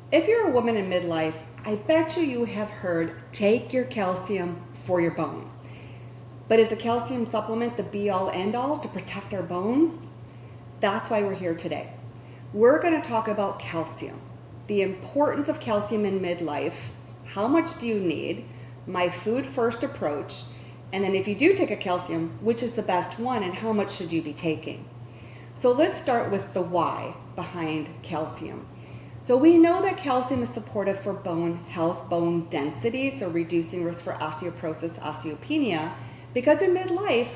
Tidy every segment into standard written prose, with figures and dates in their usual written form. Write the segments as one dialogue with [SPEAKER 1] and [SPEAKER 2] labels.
[SPEAKER 1] If you're a woman in midlife, I bet you have heard, take your calcium for your bones. But is a calcium supplement the be-all end-all to protect our bones? That's why we're here today. We're going to talk about calcium, the importance of calcium in midlife, how much do you need, my food first approach, and then if you do take a calcium, which is the best one and how much should you be taking? So let's start with the why behind calcium. So we know that calcium is supportive for bone health, bone density, so reducing risk for osteoporosis, osteopenia, because in midlife,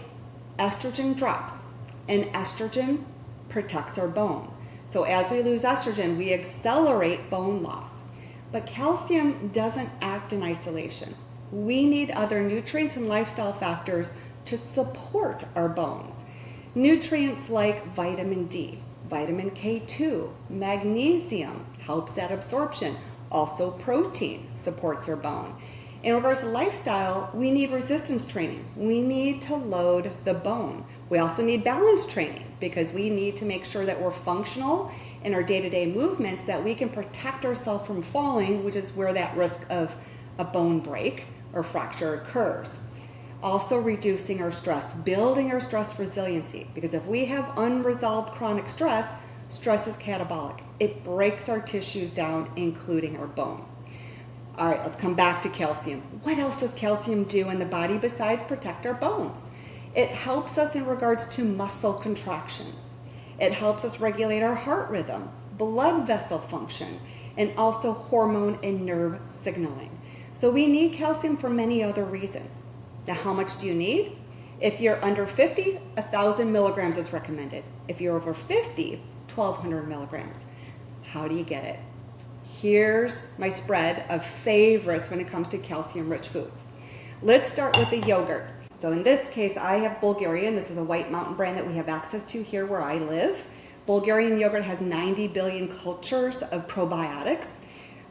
[SPEAKER 1] estrogen drops, and estrogen protects our bone. So as we lose estrogen, we accelerate bone loss. But calcium doesn't act in isolation. We need other nutrients and lifestyle factors to support our bones. Nutrients like vitamin D, vitamin K2, magnesium helps that absorption. Also protein supports our bone. In regards to lifestyle, we need resistance training. We need to load the bone. We also need balance training because we need to make sure that we're functional in our day-to-day movements, that we can protect ourselves from falling, which is where that risk of a bone break or fracture occurs. Also reducing our stress, building our stress resiliency, because if we have unresolved chronic stress, stress is catabolic. It breaks our tissues down, including our bone. All right, let's come back to calcium. What else does calcium do in the body besides protect our bones? It helps us in regards to muscle contractions. It helps us regulate our heart rhythm, blood vessel function, and also hormone and nerve signaling. So we need calcium for many other reasons. Now, how much do you need? If you're under 50, 1,000 milligrams is recommended. If you're over 50, 1,200 milligrams. How do you get it? Here's my spread of favorites when it comes to calcium-rich foods. Let's start with the yogurt. So in this case, I have Bulgarian. This is a White Mountain brand that we have access to here where I live. Bulgarian yogurt has 90 billion cultures of probiotics,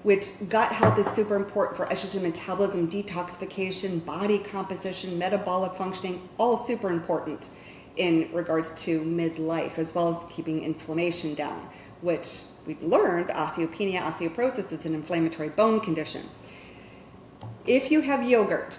[SPEAKER 1] which gut health is super important for estrogen metabolism, detoxification, body composition, metabolic functioning, all super important in regards to midlife, as well as keeping inflammation down, which we've learned osteopenia, osteoporosis is an inflammatory bone condition. If you have yogurt,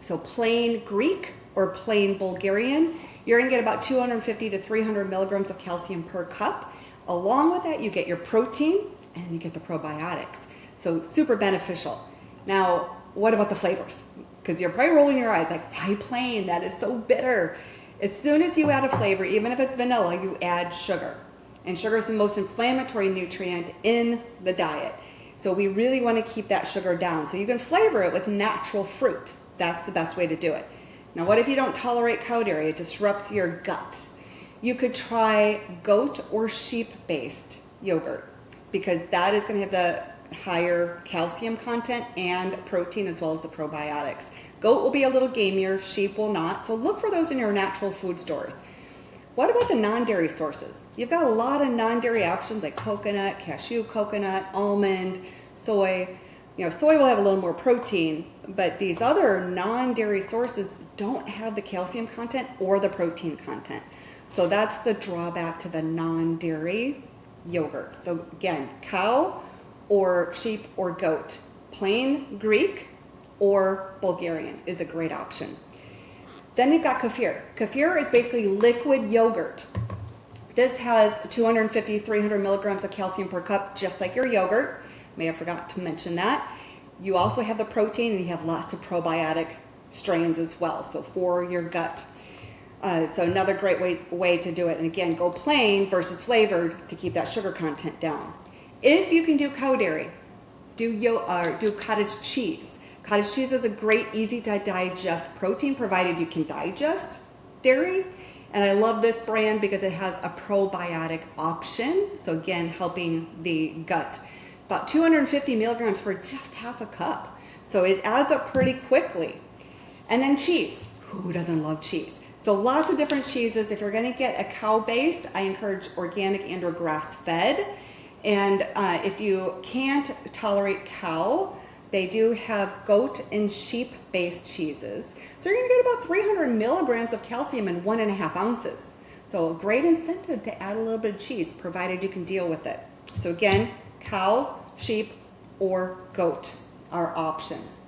[SPEAKER 1] so plain Greek or plain Bulgarian, you're going to get about 250 to 300 milligrams of calcium per cup. Along with that, you get your protein and you get the probiotics. So super beneficial. Now, what about the flavors? Because you're probably rolling your eyes like, why plain? That is so bitter. As soon as you add a flavor, even if it's vanilla, you add sugar. And sugar is the most inflammatory nutrient in the diet. So we really want to keep that sugar down. So you can flavor it with natural fruit. That's the best way to do it. Now, what if you don't tolerate cow dairy? It disrupts your gut. You could try goat or sheep-based yogurt because that is going to have the higher calcium content and protein as well as the probiotics. Goat will be a little gamier, sheep will not. So look for those in your natural food stores. What about the non-dairy sources? You've got a lot of non-dairy options like coconut, cashew coconut, almond, soy. You know, soy will have a little more protein, but these other non-dairy sources don't have the calcium content or the protein content. So that's the drawback to the non-dairy yogurt. So again, cow or sheep or goat, plain Greek or Bulgarian is a great option. Then you've got kefir. Kefir is basically liquid yogurt. This has 250, 300 milligrams of calcium per cup, just like your yogurt. May have forgot to mention that. You also have the protein and you have lots of probiotic strains as well, so for your gut. So another great way to do it. And again, go plain versus flavored to keep that sugar content down. If you can do cow dairy, do cottage cheese. Cottage cheese is a great, easy to digest protein, provided you can digest dairy. And I love this brand because it has a probiotic option. So again, helping the gut. About 250 milligrams for just half a cup. So it adds up pretty quickly. And then cheese. Who doesn't love cheese? So lots of different cheeses. If you're going to get a cow-based, I encourage organic and or grass-fed. And if you can't tolerate cow, they do have goat and sheep-based cheeses. So you're going to get about 300 milligrams of calcium in 1.5 ounces. So a great incentive to add a little bit of cheese, provided you can deal with it. So again, cow sheep, or goat are options.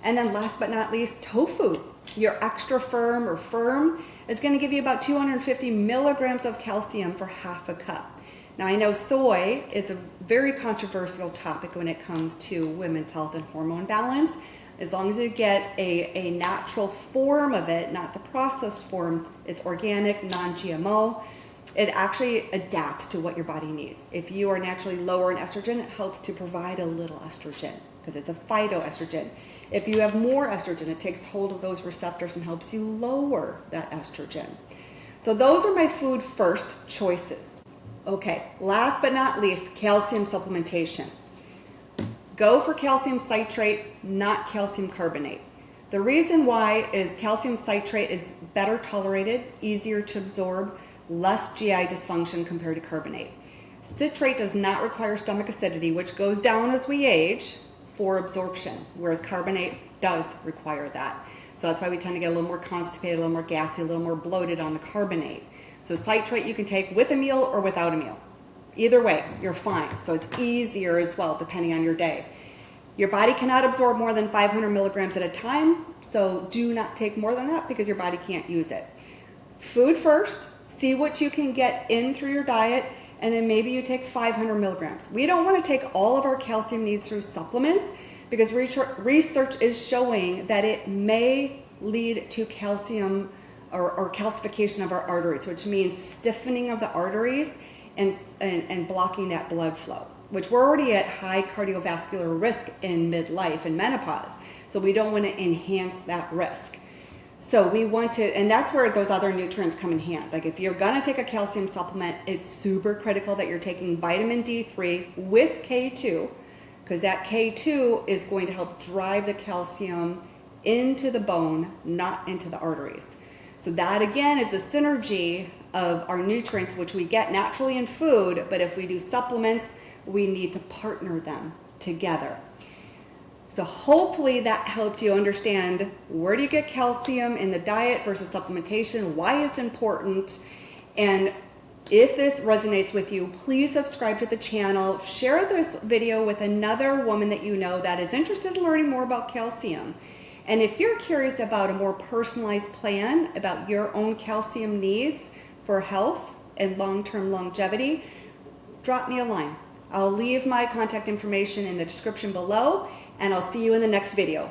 [SPEAKER 1] And then last but not least, tofu. Your extra firm or firm is going to give you about 250 milligrams of calcium for half a cup. Now I know soy is a very controversial topic when it comes to women's health and hormone balance. As long as you get a natural form of it, not the processed forms, it's organic, non-GMO, it actually adapts to what your body needs. If you are naturally lower in estrogen, it helps to provide a little estrogen because it's a phytoestrogen. If you have more estrogen, it takes hold of those receptors and helps you lower that estrogen. So those are my food first choices. Okay, last but not least, calcium supplementation. Go for calcium citrate, not calcium carbonate. The reason why is calcium citrate is better tolerated, easier to absorb, less GI dysfunction compared to carbonate. Citrate does not require stomach acidity, which goes down as we age, for absorption, whereas carbonate does require that. So that's why we tend to get a little more constipated, a little more gassy, a little more bloated on the carbonate. So citrate you can take with a meal or without a meal. Either way, you're fine. So it's easier as well, depending on your day. Your body cannot absorb more than 500 milligrams at a time, so do not take more than that because your body can't use it. Food first, see what you can get in through your diet, and then maybe you take 500 milligrams. We don't want to take all of our calcium needs through supplements because research is showing that it may lead to calcium or calcification of our arteries, which means stiffening of the arteries and blocking that blood flow, which we're already at high cardiovascular risk in midlife and menopause. So we don't want to enhance that risk. So we want to, and that's where those other nutrients come in hand. Like if you're going to take a calcium supplement, it's super critical that you're taking vitamin D3 with K2, because that K2 is going to help drive the calcium into the bone, not into the arteries. So that again is a synergy of our nutrients, which we get naturally in food, but if we do supplements, we need to partner them together. So hopefully that helped you understand where do you get calcium in the diet versus supplementation, why it's important, and if this resonates with you, please subscribe to the channel, share this video with another woman that you know that is interested in learning more about calcium. And if you're curious about a more personalized plan about your own calcium needs for health and long-term longevity, drop me a line. I'll leave my contact information in the description below, and I'll see you in the next video.